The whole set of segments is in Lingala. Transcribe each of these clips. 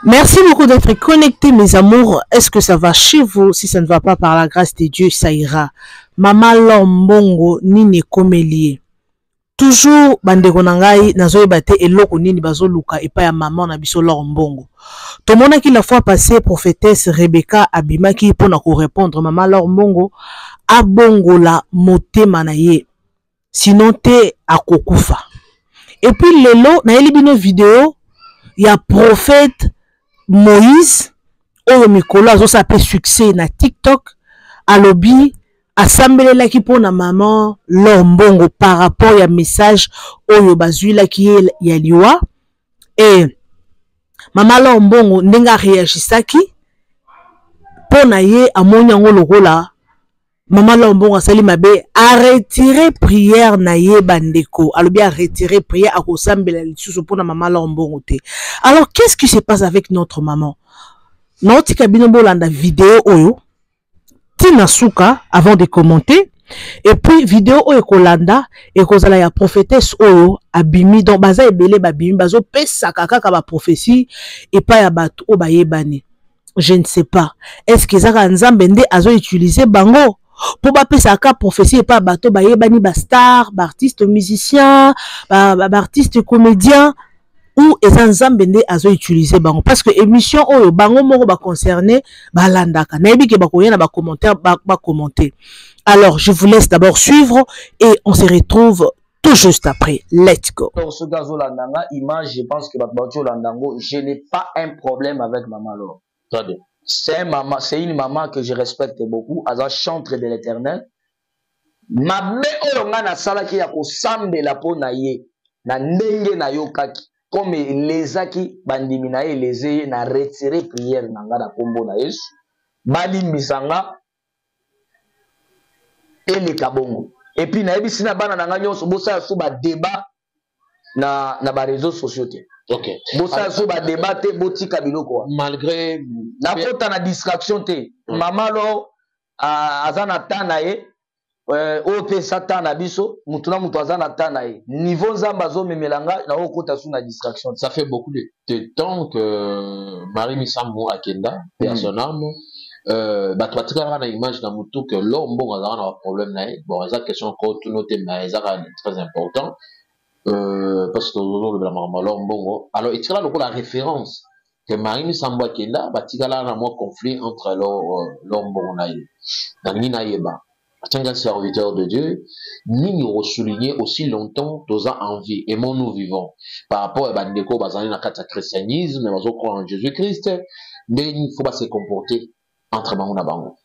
Merci beaucoup d'être connectés, mes amours. Est-ce que ça va chez vous? Si ça ne va pas, par la grâce de Dieu, ça ira. Mama Lombongo nini komelie. Toujours bandeko nangai nazoyeba te eloko nini bazoluka epa ya maman na biso Lombongo. Tomonaki la fois passée prophétesse Rebecca abimaki pona ko répondre mama Lombongo abongola motema na ye. Sinon te akokufa. Et puis lelo na elibino vidéo ya prophète Moïse oyo mikolo azosape succès na TikTok alobi asambelelaki mpona maman Lombongo par rapport ya message oyo bazwilaki ye ya liwa et maman Lombongo ndenge areagisaki mpona ye amoni yango lokola maman Lombongo asali mabe a retiré prière na ye bandeko alobi a retiré prière akosambela lisusu mpona maman Lombongo te. Alors qu'est-ce qui se passe avec notre maman? Naotika bino bolanda vidéo oyo tina suka avant de commenter et puis vidéo oyo kolanda et kozala ya prophétesse oyo abimi donc baza ebele babimi bazo pesa kaka ba prophétie et pas ya bato o bayebani. Je ne sais pas. Est-ce que zaka nzambe nde azo utiliser bango pour ba pesa ka prophétie et pas bato bayebani ba star, ba artiste musicien, ba artiste comédien ou eza nzambe nde azo utiliser bango parce que émission oyo bango moko ba concerné ba landaka na yebi ke ba koyena ba commentaire ba commenter. Alors je vous laisse d'abord suivre et on se retrouve tout juste après. Let's go. Pour ce gazo landanga image, je pense que Babacho Landango, je n'ai pas un problème avec maman Laure. C'est une maman que je respecte beaucoup, à chantre de l'Éternel. Ma mère oyo na sala ki ya ko sambe la po na ye na ndenge na yokaki. Comme les aki bandimi na ye les na retirer prière na nga na kombo na Yesu bali misanga ele kabongo et puis na ebisi na bana na nga nyonso bosa so ba débat na ba réseaux sociaux te. OK. Bosa so ba débat te botika biloko malgré na kota na distraction te. Maman lo azana tana ye ope satana biso mutuna mutu azana tana ye niveau nzamba zo memelanga na okota sous na distraction. Ça fait beaucoup de temps que Marie Misambo Akenda et son âme bato batika na image na mutu que Lombongo azana na problème na ye bon eza question ko tout noter mais eza très important parce que le Lombongo alors il tira la référence que Marie Misambo Akenda batika la na mo conflit entre Lombongo na ye na nina yeba tant qu'un serviteur de Dieu, nous souligner aussi longtemps nos envies et nous vivons par rapport à Bandeko basé dans le christianisme, mais nous croyons en Jésus-Christ, mais il faut pas se comporter entre bango na bango.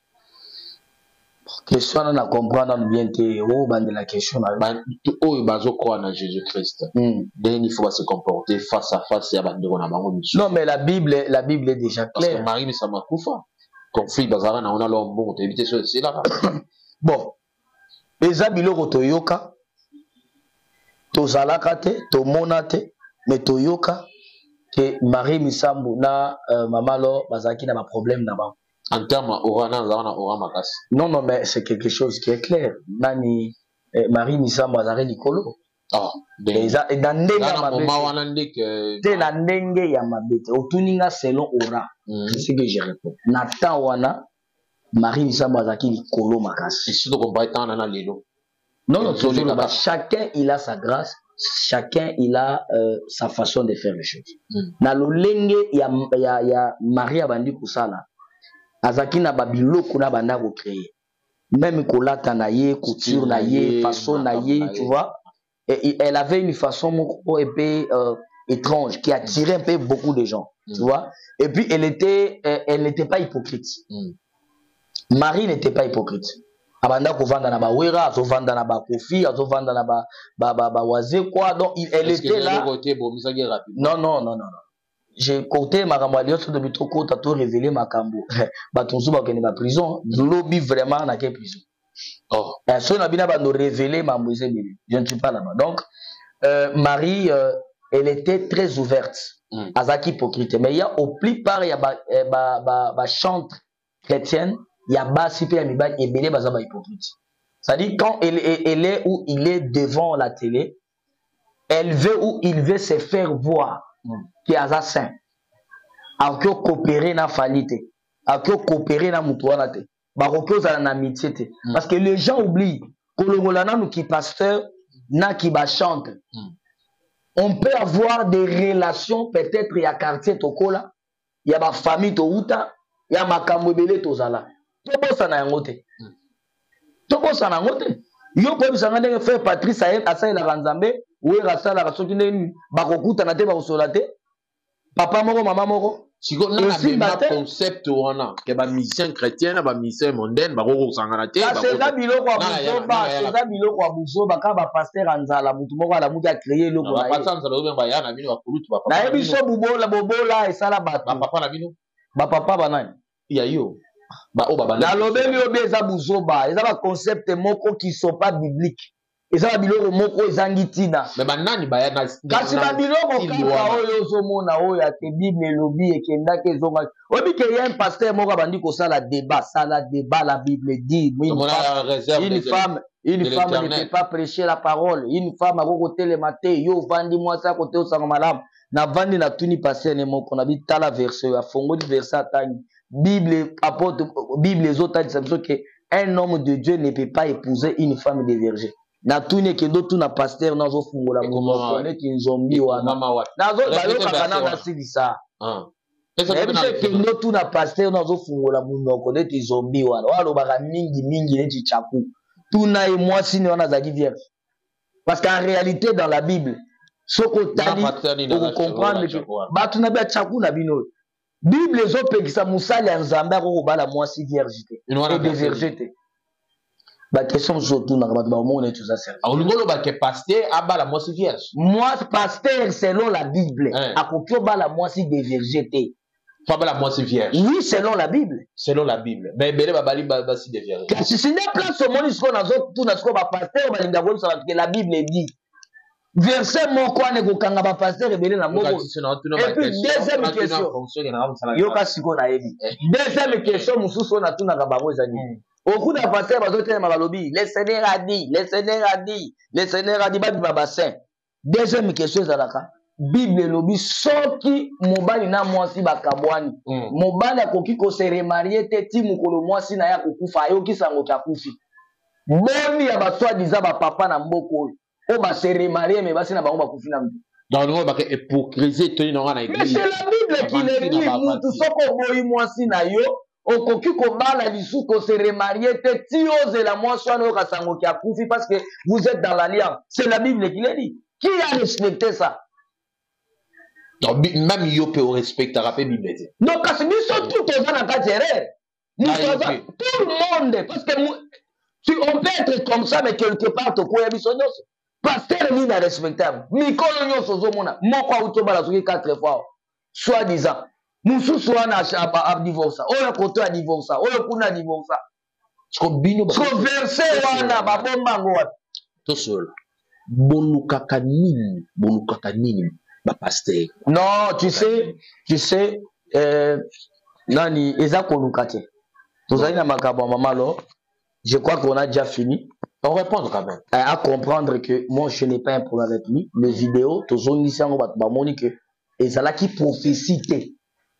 Question na comprendre bien te o bande la question o bazo croire en Jésus-Christ. Mais il faut pas se comporter face à face à Bandeko na bango. Non mais la Bible est déjà claire. Parce que Marie mais ça m'a koufa. Conflit bazara na on a Lombongo éviter c'est là. Bon, les abiloko toyoka, tozalaka te, tomona te, mais toyoka que Marie Misambo na maman lo bazaki na ba problème na ba. En termes orana zana ora makas. Non mais c'est quelque chose qui est clair. Nani Marie Misambo azare likolo. Ah, déjà et dans ndenge ya mabete. Te na ndenge ya mabete. Otuninga selon ora. C'est ce que je réponds. Na tawana Marie Misambo azaki likolo makasi. Surtout qu'on va être en lelo. Non, chacun il a sa grâce, chacun il a sa façon de faire les choses. Na lolenge ya Marie abandi kusala. Azaki na babiloko na banda ko créer. Même kolata na ye, couture na ye, façon na ye, tu vois. Et elle avait une façon un peu étrange qui attirait un peu beaucoup de gens, tu vois. Et puis elle n'était pas hypocrite. Marie n'était pas hypocrite. Abanda ko vanda na ba wera, azo vanda na ba kofi, azo vanda na ba waze quoi. Donc elle était là. Non. J'ai côté makambo alioso de bitoko tato révélé makambo. Batonzo ba kene ba prison, lobby vraiment na quelle prison. Oh, so na bina ba no révéler mambo ezebele. Je ne suis pas là-bas. Donc Marie elle était très ouverte. Azaki hypocrite, mais il y a au plus part il y a ba chante chrétienne. Il y a basi pe mi ba ebele baza ba hypocrite. C'est-à-dire quand elle est où il est devant la télé, elle veut ou il veut se faire voir qui est saint. akio coopérer na falite akio coopérer na mutu wana te bakoki ozala na amitié te parce que les gens oublient kolongola nanu ki pasteur na ki bachante on peut avoir des relations peut-être ya quartier tokola ya bafamille touta ya makambo ebele tozala tobosana yango te tobosana yango te yo koyebisanga ndenge frère Patrice asalelaka nzambe wera asalaka soki ndeni bakokutana te bakosola te papa moko mama moko na concept wana ke ba musicien chrétien na ba musicien mondaine bakokosangana te seza biloko ya buzoba seza biloko ya buzoba ka bapasteur anzala mutu moko alamuki acréer eloko nayebi so bobola esala bato bapapa banani ya yo nalobeli obi eza buzoba eza baconcept moko qui sont pas bibliques eza babiloko moko ezangi ntina kasi babiloko kaka oyo ozomona oyo ate bible elobi ekendaki ezongaki oyebi ke ya un pasteur moko abandi kosala débat sala débat la bible dit une femme ne peut pas prêcher la parole une femme akokotelema te yo ovandi mwasi akote osanga malamu navandi natuni pasteur ne moko na bitala verset afongoli verset atangi bible apôtre bible ezotalisa biso ke un homme de Dieu ne peut pas épouser une femme de verger natuni kendo tuna pasteur nazofungola monoko neti nzombi wana bayokaka na nasilisa ebise kendo tuna pasteur nazofungola monoko neti nzombi wana walobaka mingi neti chaku tuna ye mwasi ne wana azali vierge parce qu'en réalité dans la bible soko otali okocomprendre ke bato na bia chaku na bino bible ezopekisa mosali ya nzambe akokobala mwasi vierge te e de verger te question surtout na bato bamona tout ça c'est olingolo ba ke pasteur abala mwasi vierge moi pasteur selon la bible akoki obala mwasi de verger te faut abala mwasi vierge oui selon la bible mais bele babali basi de vierge kasi c'est des places au monde siko nazo tout na siko ba pasteur balinga ko ça que la bible dit verset moko ane kokanga ba pasteur ebele na moko et puis deuxième question yo kasi ko na yebi deuxième question mususu na tuna ka bango ezani okuna pasteur bazotelema balobi le Seigneur a dit le Seigneur a dit babima bassin deuxième question ezalaka bible elobi soki mobali na mwasi bakabwani mobali akoki kose remarier te ti mokolo mwasi na ya kokufa ayoki sango kya kufi boni ya baswa diza bapapa na mboko oyo o base remarier me basi na bango bakufi na mbi dans le monde hypocrisie toni na ngana église mais c'est la bible qui le dit mutu soko boyi mwasi na yo okoki kobala lisu kose remarier te ti ozela mwasi wana oyo kasango kya kufi parce que vous êtes dans l'alliance c'est la bible qui le dit qui a respecté ça. Donc, même yo peut respecter la Bible. Donc, parce que nous tout aux gens en erreur. Tout le monde. Parce que on peut être comme ça, mais quelque part, tu peux être pasteur ni na respectable. Mikolo nyo sozo mona. Moko utoba la soki 4 fois. Soit disant. Mususu wana a divorce. Oyo koto a divorce. Oyo kuna a divorce. Ko verset wana babomba ngo. Tout seul. Bonukaka nini. Pasteur. Non, tu sais, nani, eza konukate. Vous avez na makabo mamalo. Je crois qu'on a déjà fini. On répond quand même. À comprendre que moi je n'ai pas un problème avec lui. Les vidéos, tous on ici en bas monique. Et ça là qui prophécité.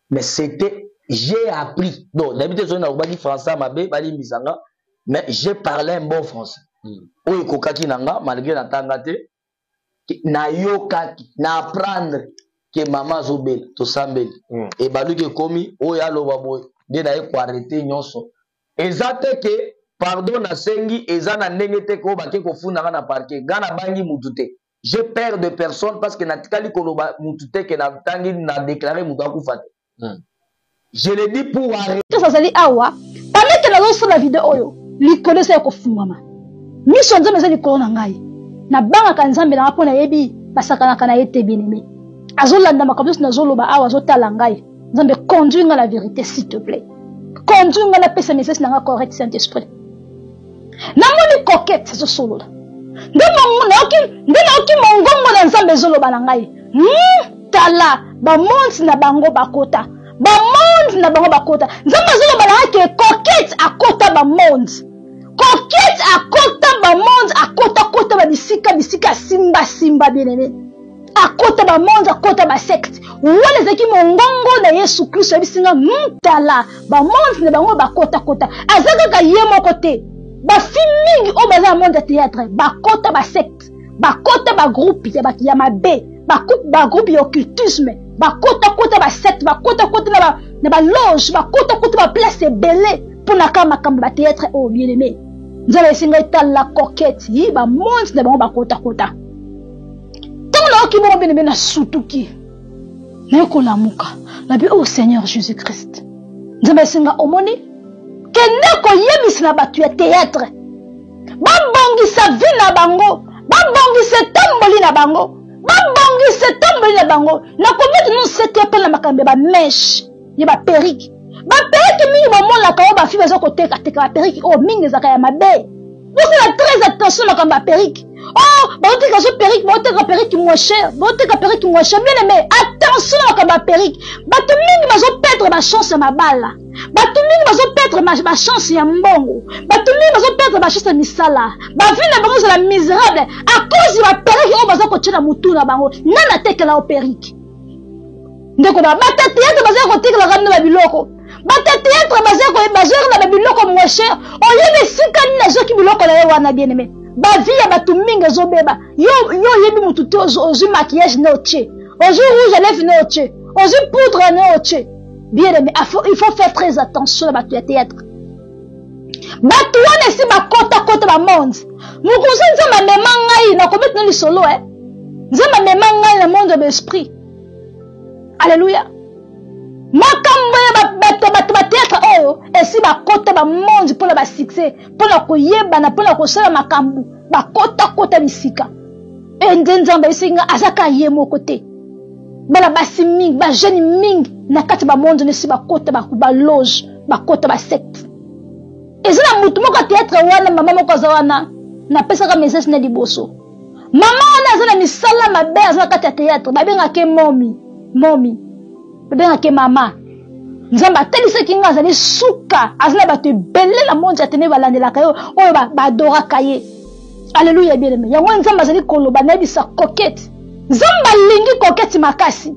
Mais c'était, j'ai appris. Donc d'habitude on a pas dit français mabe, pas dit misanga. Mais j'ai parlé un bon français. Oyo kokaki nanga malgré na tangate. Na yokaki na apprendre que maman zobel to sambeli et baluki komi oya loba boy de na ko arrêter nyonso ezate ke pardon na sengi ezana ndenge te ko bake ko funda na parquet gana bangi mutute j'ai peur de personne parce que na tikali ko loba mutute ke na tangi na déclarer mutu akufate je le dis pour arrêter ça sali awa pendant que la sur la vidéo oyo likolo sa ko fungama mission nzambe za likolo na ngai na banga kanzambe na pona yebi basakana kana yete bineme azolanda makambo na zoloba awa azotala ngai nzambe conduis nga la vérité s'il te plaît conduis nga la pesa message na correct Saint Esprit na moni coquette zo solola ndemo mongongo na nzambe zoloba na ngai tala ba monde na bango bakota nzambe zoloba na ngai ke coquette akota ba monde coquette akota ba monde akota ba bisika simba bien aimé akota ba monde akota ba secte wala zaki mongongo na Yesu Kristo bisinga mutala ba monde ne bango bakota azaka ka yemo côté ba filming o baza monde théâtre bakota ba secte bakota ba groupe ya mabe ba groupe ya occultisme bakota ba secte bakota na ba loge bakota ba place belé pour na kama ba théâtre o bien aimé nzala singa tala coquette yi ba monde ne bango bakota qui vont bien na sutuki na ko lamuka la bi au Seigneur Jésus-Christ nzambe singa omoni kende ko yebisi na batu ya théâtre babongisa vie na bango babongisa tamboli na bango na komettre nous cette appel na makambe ba mèche ni ba perruque mingi ba mona ka ba fi bazo ko teka ba perruque o mingi zaka ya mabe vous faites très attention na kamba perruque. Oh, bonté ka perruque, bonté ka perruque moins cher, bien aimé. Attention na kamba perruque. Batu mingi bazo perdre ma chance ma bala. Batu mingi bazo perdre ma chance ya mbongo. Batu mingi bazo perdre ma chance ya misala. Ba vie na bango la misérable à cause de la perruque o bazo ko tshina mutu na bango. Nana tekela o perruque. Ndeko ba batete ya bazo ko tekela kana ba biloko. Batete ya bazo na biloko moins cher. O yebe sikani na zo ki biloko na yo wana bien aimé. Ba vie ya batu mingi zobeba yo yebi mutu te ozu maquillage na oche ozu rouge à lèvres na oche ozu poudre na oche bien aimé il faut faire très attention à batu ya théâtre batu wana si bakota ba monde mukusa nzama mema ngai na komettre na lisolo nzama mema ngai na monde de l'esprit alléluia makambo ya bato théâtre oyo esi bakota ba monde pour ba succès pour la koyebana pour la kosala makambo bakota bisika nzambe isinga azaka ye moko te bala basi mingi ba jeune mingi na kati ba monde nesi bakota ba loge bakota ba secte ezina mutu moko théâtre wana mama moko zawana na pesa ka message na liboso mama wana azana misala mabe azana kati ya théâtre babenga ke momi babenga ke mama nzambe atelisa kinga azali suka azana bato ebele la monde atene balandelaka yo oyo badoraka ye alléluia bien aimé yango nzambe azali koloba na yebisa coquette nzambe alingi coquette makasi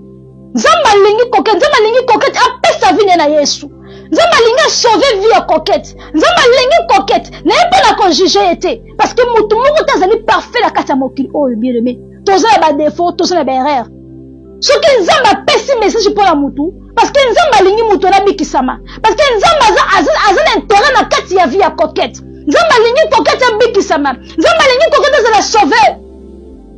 nzambe alingi coquette apesa vie na Yesu nzambe alingi sauver vie ya coquette nzambe alingi coquette na ye mpona kojuge ye te parce que mutu moko te azali parfait na kati ya mokili oyo bien aimé toza na badefo toza na baerreur soki nzambe apesi message mpona mutu parce que nzambe alingi mutu anabikisama parce que nzambe aza na intérêt na kati ya vie ya coquette nzambe alingi coquette abikisama nzambe alingi coquette azala sauver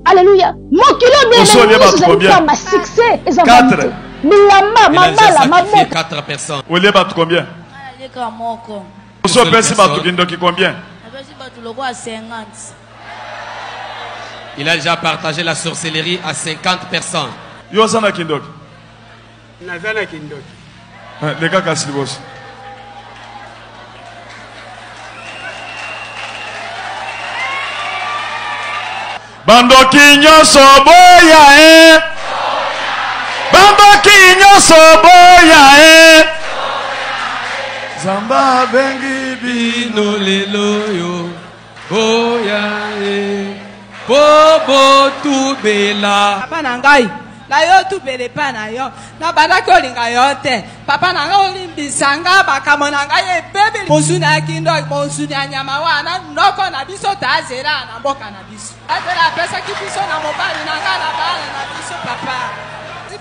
alléluia mokilo bien ma succès ezabamite bilamba mabala mabota 4 personnes olie batu combien aleka moko oso pesi batu kindoki combien apesi batu loko à 50 il a déjà partagé la sorcellerie à 50 personnes yo sana kindoki nazana kindoki leka kasi liboso bandoki nyonso boya bandoki nyonso boya zamba bengi bino lelo yo boya bobo tubela papa na ngai na yo tubele pa na yo na bandaki olinga yo te papa na ngai olimbisa nga makambo na ngai ebebe mosuni ya kindoki mosuni ya nyama wana ndoko na biso tazela na mboka na biso atela apesaki biso na mobali na ngai na bana na biso papa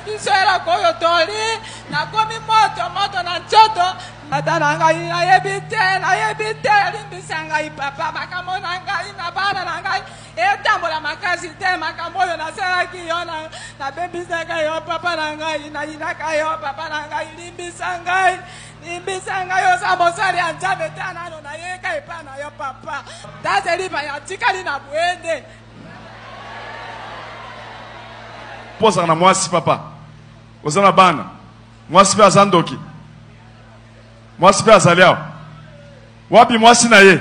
biso eloko oyo toli nakomi moto na nzoto ata na ngai nayebi te elimbisa ngai papa makambo na ngai na bana na ngai etambola makasi te makambo oyo nasalaki yo nabebisaka yo papa na ngai nayinaka yo papa na ngai limbisa ngai oza mosali ya nzambe te nano nayeka epa na yo papa tazeli bayatikali na bwende posaka na mwasi papa oza na bana mwasi mpe aza ndoki mwasi mpe azali awa wapi mwasi na ye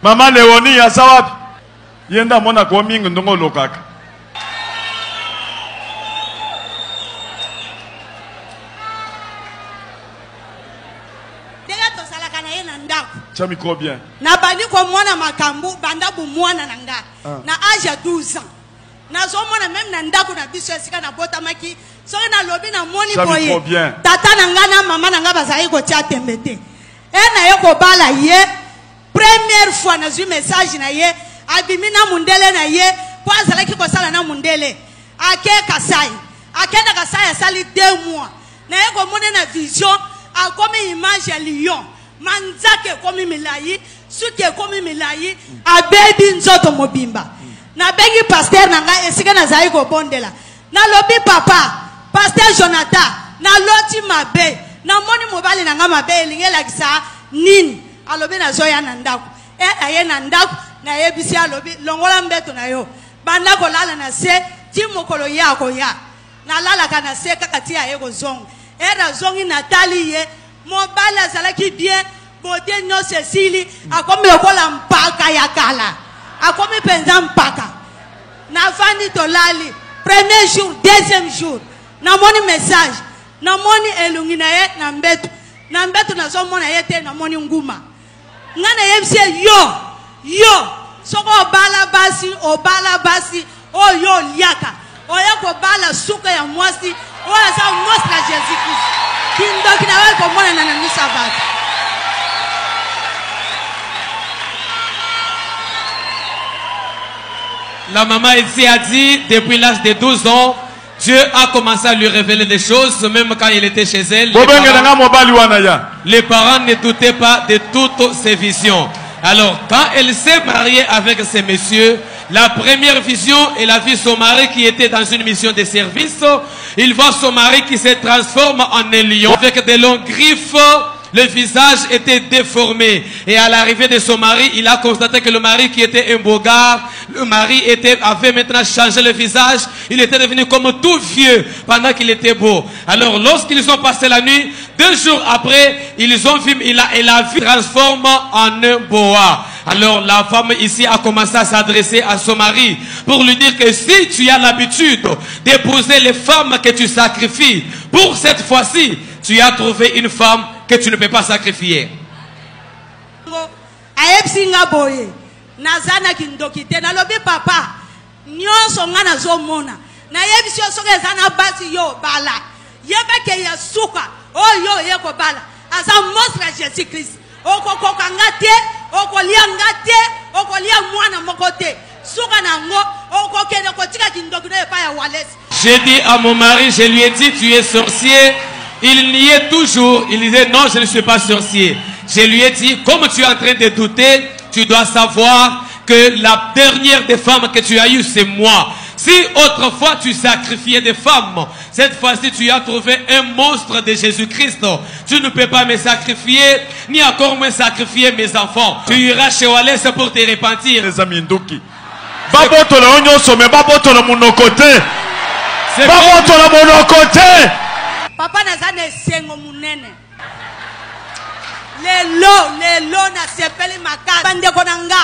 mama Leoni aza wapi ye nde amonaka o mingi ndongo olokaka ndenge tosalaka na ye na ndako tia mikro bien nabandi komona makambo banda bomwana na nga na age ya 12 ans nazomona même na ndako na biso esika na botamaki soki nalobi na moni Ça lui faut boye bien. tata na nga na mama na nga bazali kotia tembe te na ye kobala ye première fois nazwi message na ye abimi na mundele na ye po azalaki kosala na mundele ake Kasai akenda Kasai asali 2 mois na ye komone na vision akomi image ya lion manzake ekomi milayi suki ekomi milayi abebi nzoto mobimba nabengi pasteur na ngai esika nazali kobondela nalobi papa pasteur Jonathan naloti mabe namoni mobali na ngai mabe elingi elakisa nini alobi nazoya na ndako aye na ndako nayebisi alobi longola mbeto na yo banda kolala na se ti mokolo ye akoya nalalaka na se kaka ti aye kozonga nazongi natali ye mobali azalaki bien bote nyonso esili akomi lokola mpaka ya kala akomi mpenza mpaka navandi tolali premier jour deuxième jour namoni message namoni elungi na ye na mbeto nazomona ye te namoni nguma nga nayebisi ye yo soko obala basi oyo oliaka oya kobala suka ya mwasi oyo aza mwasi na Jésus Christ kindoki na we komonana na miso ya bato. La maman ici a dit, depuis l'âge de 12 ans, Dieu a commencé à lui révéler des choses, même quand il était chez elle. Les parents ne doutaient pas de toutes ses visions. Alors, quand elle s'est mariée avec ces messieurs, la première vision, elle a vu son mari qui était dans une mission de service. Il voit son mari qui se transforme en un lion avec des longues griffes. Le visage était déformé. Et à l'arrivée de son mari, il a constaté que le mari qui était un beau gars, le mari avait maintenant changé le visage. Il était devenu comme tout vieux pendant qu'il était beau. Alors lorsqu'ils ont passé la nuit, 2 jours après, ils ont vu, elle a vu transforme en un boa. Alors la femme ici a commencé à s'adresser à son mari pour lui dire que si tu as l'habitude d'épouser les femmes que tu sacrifies, pour cette fois-ci, tu as trouvé une femme que tu ne peux pas sacrifier. Nazana kindokite nalobi papa nyonso nga nazomona nayebisi yo soki eza na basi yo bala yebeke ya suka oyo ye kobala aza monstre ya Jésus Christ okokoka nga te okolia nga te okolia mwana moko te suka nango okokende kotika kindokino epai ya Wallace. J'ai dit à mon mari, je lui ai dit tu es sorcier. Il niait toujours, il disait non je ne suis pas sorcier. Je lui ai dit comme tu es en train de douter, tu dois savoir que la dernière des femmes que tu as eues, c'est moi. Si autrefois tu sacrifiais des femmes, cette fois-ci tu as trouvé un monstre de Jésus-Christ. Tu ne peux pas me sacrifier, ni encore me sacrifier mes enfants. Tu iras chez Wallace pour te repentir. Les amis Ndoki. Babotola onyoso me babotola monokote. Babotola monokote. Papa nazane sengo munene. Lelo na sepeli makasi bandeko nanga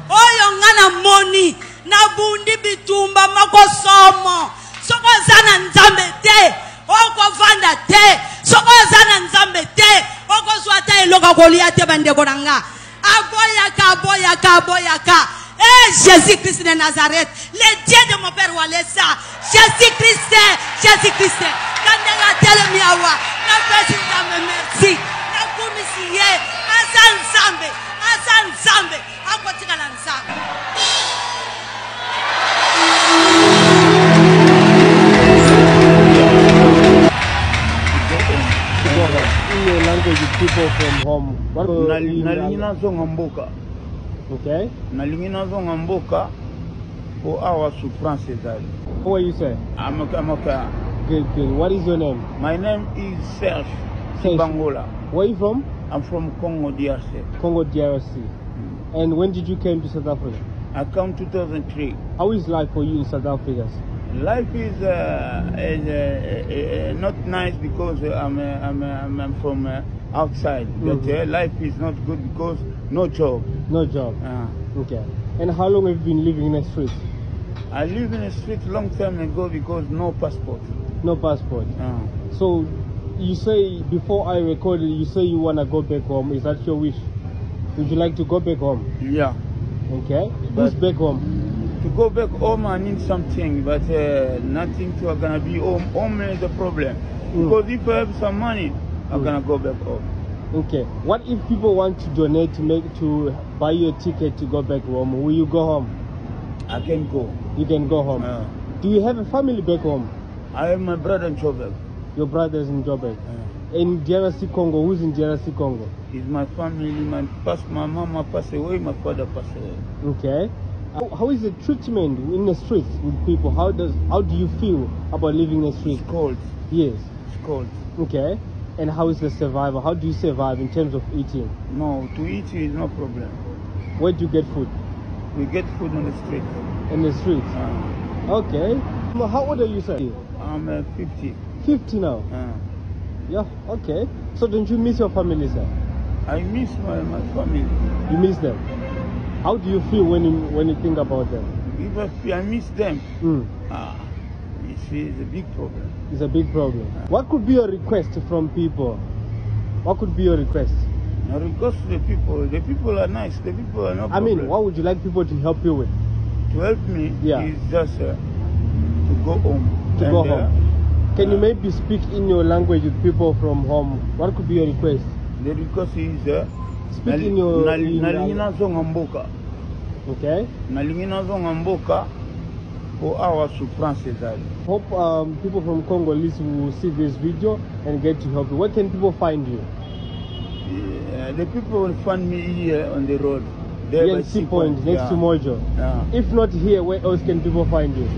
oyo nga na moni na bundi bitumba makosomo soko zana nzambe te oko vanda te soko zana nzambe te oko swata eloka kolia te bandeko nanga aboyaka Jésus Christ de Nazareth, le Dieu de mon père Walesa, Jésus Christ, kandela tele miawa na pesi nzambe merci. Azanzambe akotika na nzambe. People from home. Nalingi nazonga mboka. Okay. Nalingi nazonga mboka po awa souffrance ezali. What you say? I'm okay. Good. What is your name? My name is Serge Bangola. Where are you from? I'm from Congo DRC. Congo DRC. And when did you come to South Africa? I came 2003. How is life for you in South Africa? Life is not nice because I'm from outside. But life is not good because no job. No job. Okay. And how long have you been living in the street? I live in the street long time ago because no passport. No passport. So you say before I recorded, you say you want to go back home. Is that your wish? Would you like to go back home? Yeah. Okay. Who's back home? To go back home, I need something, but nothing to gonna be home. Home is the problem. Because if I have some money, I'm gonna go back home. Okay. What if people want to donate to buy you a ticket to go back home? Will you go home? I can go. You can go home. Do you have a family back home? I have my brother in Joburg. Your brother is in Joburg. In DRC Congo, who's in DRC Congo? It's my family. My mama passed away. My father passed away. Okay. How is the treatment in the streets with people? How do you feel about living in the streets? It's cold. Yes. It's cold. Okay. And how is the survival? How do you survive in terms of eating? No, to eat is no problem. Where do you get food? We get food on the street. In the streets? Okay. How old are you, sir? I'm 50. 50 now? Yeah, okay. So don't you miss your family, sir? I miss my family. You miss them? How do you feel when you think about them? If I miss them, it's a big problem. It's a big problem. What could be your request from people? What could be your request? I request to the people are nice, the people are not I mean, what would you like people to help you with? To help me is just to go home. To go home. Can you maybe speak in your language with people from home? What could be your request? The request is speak in your language. Okay. For our souffrance. Hope people from Congo will see this video and get to help you. Where can people find you? The people will find me here on the road. There at Sea Point, next to Mojo. If not here, where else can people find you?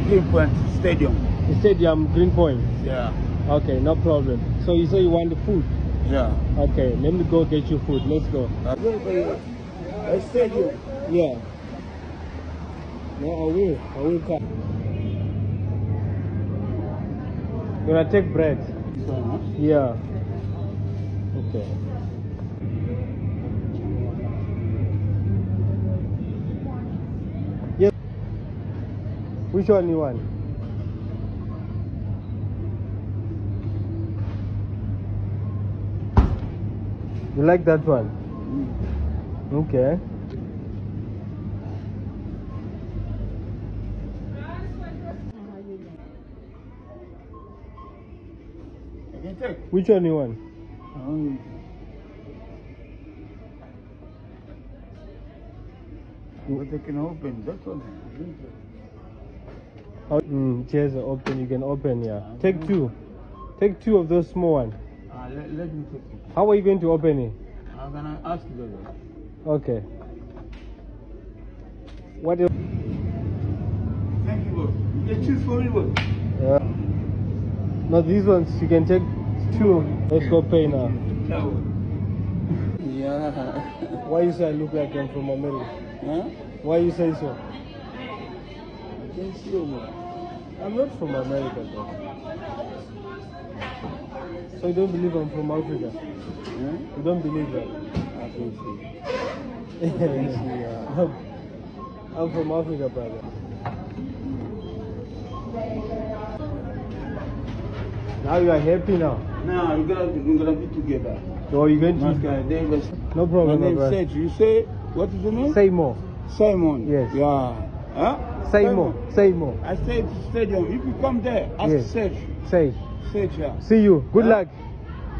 Green Point Stadium. The stadium, Green Point? Yeah. Okay, no problem. So you say you want the food? Yeah. Okay, let me go get you food. Let's go. A stadium? Yeah. No, I will come. You wanna take bread? Yeah. Okay. Yes. Which one you want? You like that one? Okay. Which one you want? But they can open that one. Chairs are open, you can open, yeah. Take two. Take two of those small ones. Let me take it. How are you going to open it? I'm gonna ask them. Okay. What else? Thank you, boss. You can choose for me, boss. Yeah. No, these ones you can take two. Let's go pay now. Yeah. Why you say I look like I'm from America? Huh? Why you say so? I can't see you, man. I'm not from America, though. So you don't believe I'm from Africa? Huh? You don't believe that? I can see. I'm from Africa, brother. Now you are happy now? No, we're gonna be together. So you're going to... No problem, my name is Serge. You say, what is your name? Seymour. Simon. Yes. Yeah. Huh? Seymour. Seymour. I stay at the stadium. If you come there, ask Yes. Serge. Say. Serge, yeah. See you. Good luck.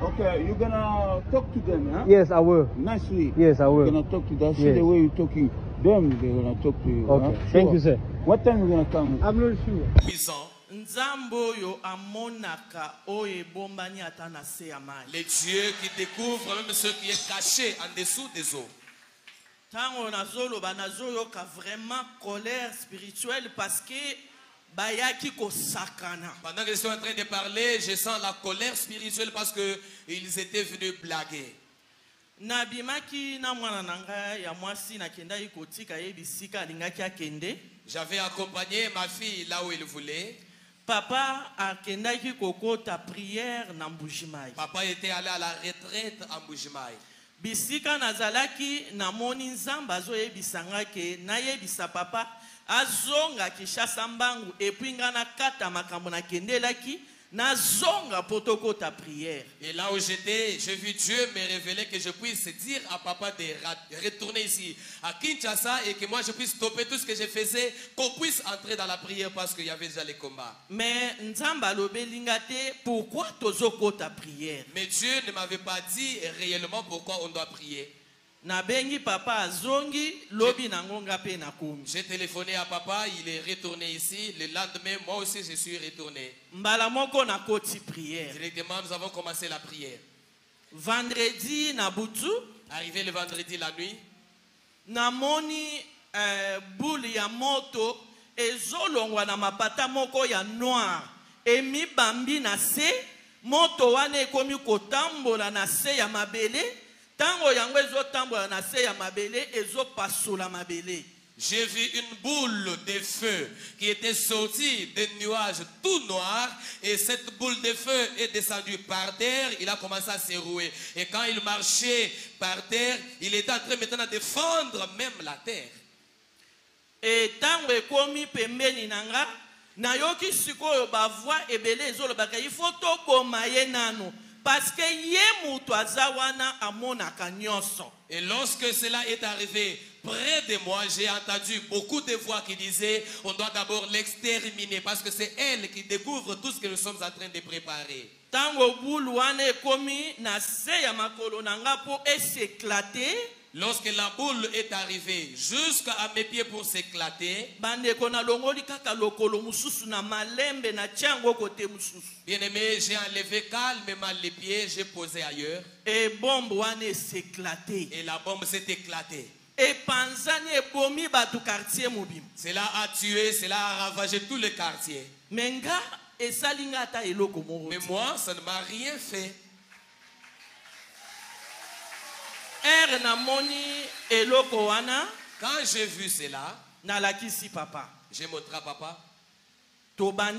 Okay, you're gonna talk to them, huh? Yes, I will. Nicely. Yes, I will. You're gonna talk to them. See Yes. the way you're talking. Them, they're gonna talk to you. Okay. Huh? Thank Sure. you, sir. What time you gonna come? I'm not sure. Puissant. Nzambo yo amonaka oye bombani atana se amai. Les dieux qui découvrent même ce qui est caché en dessous des eaux. Tango nazolo banazoyo ka vraiment colère spirituelle parce que bayaki ko sakana. Pendant que je suis en train de parler, je sens la colère spirituelle parce que ils étaient venus blaguer. Nabimaki na mwana nanga ya mwasi na kenda ikotika yebisika lingaki akende. J'avais accompagné ma fille là où il voulait. Papa akendaki kokota prière na Mbujimai. Papa était allé à la retraite à Mbujimai. Bisika nazalaki na moni nzamba azoyebisanga ke nayebisa papa azonga Kinshasa mbangu epui nga na kata makambo na kendelaki nazonga potoko ta prière. Et là où j'étais, j'ai vu Dieu me révéler que je puisse dire à papa de retourner ici à Kinshasa et que moi je puisse stopper tout ce que je faisais, qu'on puisse entrer dans la prière parce qu'il y avait déjà les combats. Mais nzamba lobelingate, pourquoi tozoko ta prière? Mais Dieu ne m'avait pas dit réellement pourquoi on doit prier. Nabengi papa azongi lobi nangonga pe nakomi. J'ai téléphoné à papa, il est retourné ici. Le lendemain, moi aussi je suis retourné. Mbala moko na koti prière. Directement, nous avons commencé la prière. Vendredi na butu, arrivé le vendredi la nuit, namoni boule ya moto ezolongwa na mapata moko ya noir. Emi bambi na se, moto wane ekomi kotambola na se ya mabele. J'ai vu une boule de feu qui était sortie des nuages tout noirs et cette boule de feu est descendue par terre. Il a commencé à se rouer et quand il marchait par terre, il était en train maintenant de fendre même la terre. Et tango ekomi pembeni nanga nayoki sikoyo bavoi ebele ezolobaka il faut tokoma ye nano. Parce que et lorsque cela est arrivé près de moi, j'ai entendu beaucoup de voix qui disaient on doit d'abord l'exterminer parce que c'est elle qui découvre tout ce que nous sommes en train de préparer. Lorsque la boule est arrivée jusqu'à mes pieds pour s'éclater, bien-aimé, j'ai enlevé calmement les pieds, j'ai posé ailleurs. Et la bombe s'est éclatée. Et cela a tué, cela a ravagé tout le quartier. Mais moi, ça ne m'a rien fait. Quand j'ai vu cela, j'ai montré à papa. On a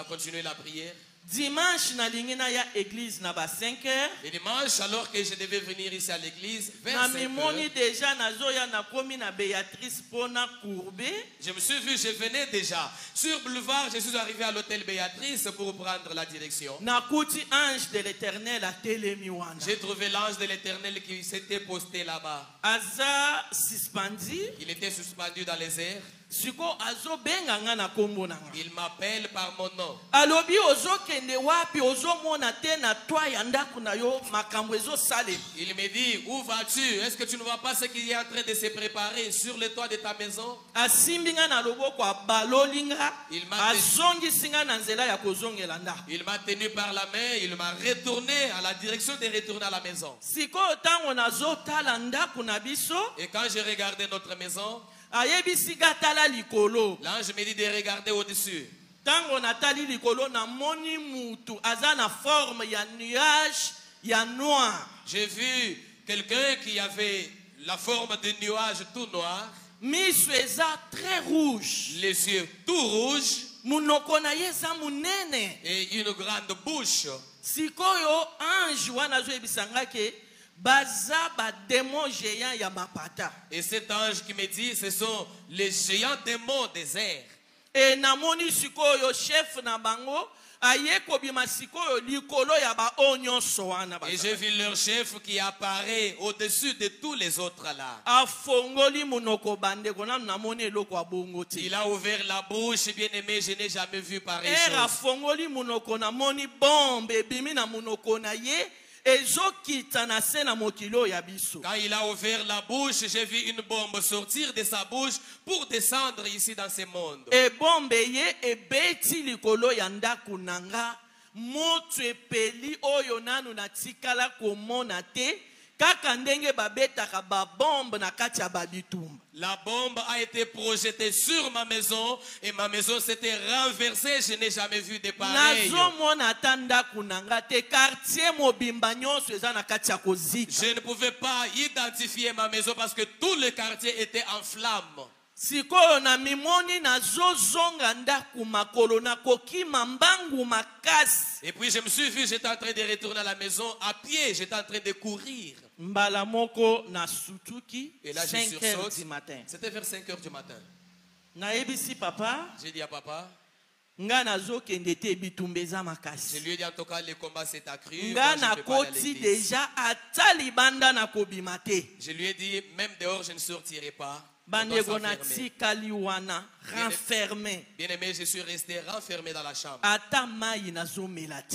continué la prière. Dimanche, na lingina ya église na ba 5 heures. Et dimanche, alors que je devais venir ici à l'église, vers 5 heures. Déjà na zoya na komi na Béatrice pona courbé. Je me suis vu, je venais déjà sur boulevard, je suis arrivé à l'hôtel Béatrice pour prendre la direction. Na kuti ange de l'Éternel a telemi wana. J'ai trouvé l'ange de l'Éternel qui s'était posté là-bas. Aza suspendu. Il était suspendu dans les airs. Il m'appelle par mon nom. Il me dit, où vas-tu? Est-ce que tu ne vois pas ce qui est en train de se préparer sur le toit de ta maison? Il m'a tenu par la main, il m'a retourné à la direction de retourner à la maison. Et quand j'ai regardé notre maison, l'ange me dit de regarder au-dessus. Tango natali likolo na moni mutu azana forme ya nuage ya noir. J'ai vu quelqu'un qui avait la forme de nuage tout noir. Misweza très rouge. Les yeux tout rouges. Munoko na yeza munene. Et une grande bouche. Sikoyo ange wana zo ebisangake baza ba démon géant ya mapata. Et cet ange qui me dit ce sont les géants démons des airs. Et namoni sikoyo chef na bango ayeko bima sikoyo likolo ya ba onyo soana ba. Et j'ai vu leur chef qui apparaît au-dessus de tous les autres là. Afongoli munoko bande kona namoni eloko abongo ti. Il a ouvert la bouche, bien aimé, je n'ai jamais vu pareil chose. Era afongoli munoko namoni bombe bimi na munoko na ye. Quand il a ouvert la bouche, j'ai vu une bombe sortir de sa bouche pour descendre ici dans ce monde. Et bombe ye e beti likolo yanda kunanga moto epeli oyo nanu na tikala komona te kaka ndenge babetaka ba bombe na kati ya babitumba. La bombe a été projetée sur ma maison et ma maison s'était renversée. Je n'ai jamais vu de pareil. Je ne pouvais pas identifier ma maison parce que tout le quartier était en flammes. Sikoyo na mimoni na zozonga ndaku makolo na kokima mbangu makasi. Et puis je me suis vu, j'étais en train de retourner à la maison à pied, j'étais en train de courir. Mbala moko na sutuki. Et là 5 heures du matin. C'était vers 5 heures du matin. Na ebisi papa. J'ai dit à papa. Je lui ai dit en tout cas, le combat s'est accru. Déjà atalibanda na kobimate. Je lui ai dit, même dehors, je ne sortirai pas. Renfermé. Bien aimé, je suis resté renfermé dans la chambre.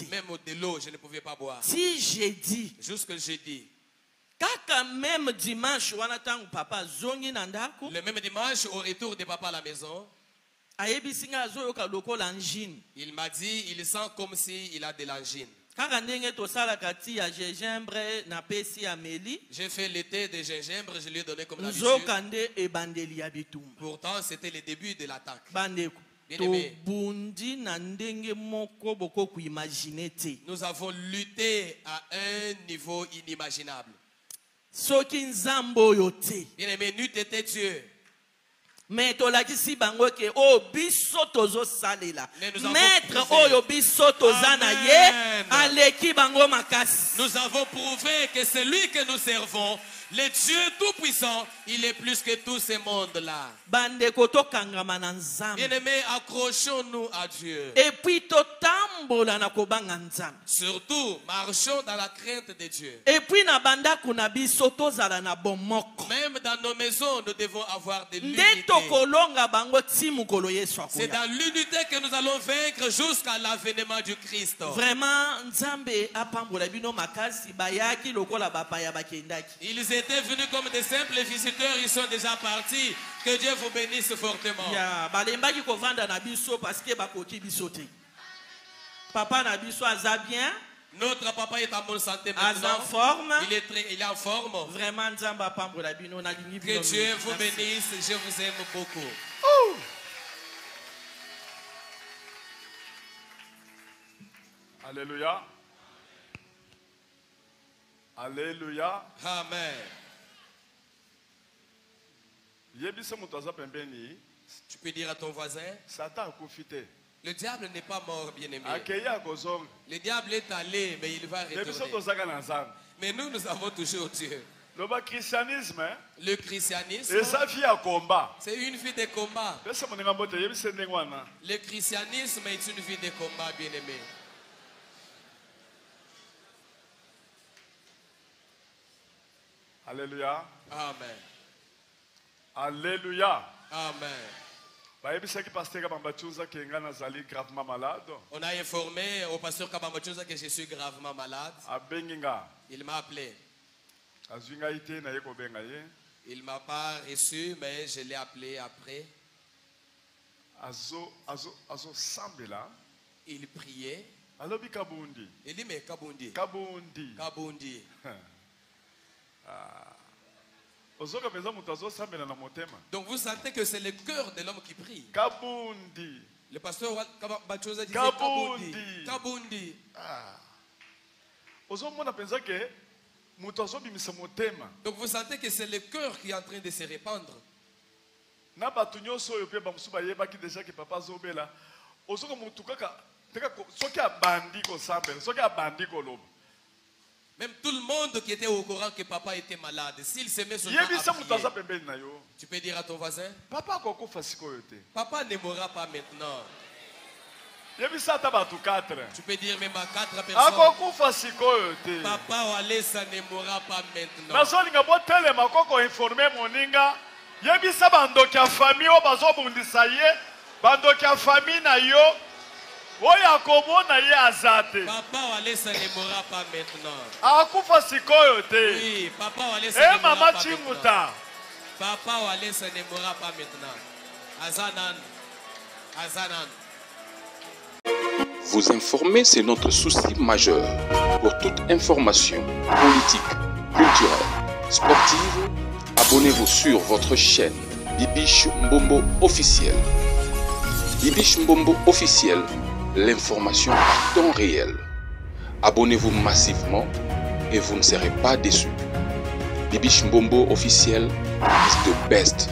Même de l'eau, je ne pouvais pas boire. Si j'ai dit, jusque jeudi. Kaka même dimanche, papa le même dimanche, au retour de papa à la maison, il m'a dit, il sent comme s'il a de l'angine. J'ai fait le thé de gingembre, je lui ai donné comme d'habitude. Pourtant, c'était le début de l'attaque. Nous avons lutté à un niveau inimaginable. Bien aimé, n'eût été Dieu. Mais tolakisi bango ke o biso tozo salela maître oyo biso tozana ye aleki bango makasi. Nous avons prouvé que celui que nous servons, le Dieu tout-puissant, il est plus que tous ces mondes-là. Bandeko tokangama na nzambe. Bien-aimés, accrochons-nous à Dieu. Et puis totambola na kobanga nzambe. Surtout, marchons dans la crainte de Dieu. Et puis na banda kuna biso tozala na bomoko. Même dans nos maisons, nous devons avoir de l'unité. C'est dans l'unité que nous allons vaincre jusqu'à l'avènement du Christ. Vraiment, nzambe apambola bino makasi bayaki lokola bapaya bakendaki. Ils étaient venus comme des simples visiteurs, ils sont déjà partis. Que Dieu vous bénisse fortement. Balembaki kovanda na biso parce que bakoki biso te. Papa na biso aza bien. Notre papa est en bonne santé maintenant. En forme. Il est en forme. Vraiment, nzamba pambola bino na lingi bino. Que Dieu vous bénisse, je vous aime beaucoup. Alléluia. Alléluia. Amen. Tu peux dire à ton voisin, le diable n'est pas mort, bien-aimé. Le diable est allé, mais il va retourner. Mais nous, nous avons toujours Dieu. Le christianisme, c'est une vie de combat. Le christianisme est une vie de combat, bien-aimé. Alléluia. Amen. Alléluia. Amen. On a informé au pasteur Kabambachouza que je suis gravement malade. Il m'a appelé. Il ne m'a pas reçu, mais je l'ai appelé après. Il priait. Il dit, mais Kabundi. Kabundi. Donc vous sentez que c'est le cœur de l'homme qui prie. Kabundi. Le pasteur Bachoza disait Kabundi. Kabundi. Donc vous sentez que c'est le cœur qui est en train de se répandre. Même tout le monde qui était au courant que papa était malade, s'il se met sur à prier, tu peux dire à ton voisin, papa ne mourra pas maintenant. Tu peux dire même à 4 personnes, papa Walesa ne mourra pas maintenant. Papa Walesa ne mourra pas maintenant. Oui, papa Walesa ne mourra pas maintenant. Papa Walesa ne mourra pas maintenant. Azanan. Azanan. Vous informer, c'est notre souci majeur. Pour toute information politique, culturelle, sportive, abonnez-vous sur votre chaîne Bibiche Mbombo officiel. Bibiche Mbombo officiel, l'information en temps réel. Abonnez-vous massivement et vous ne serez pas déçus. Bibiche Mbombo officiel is the best.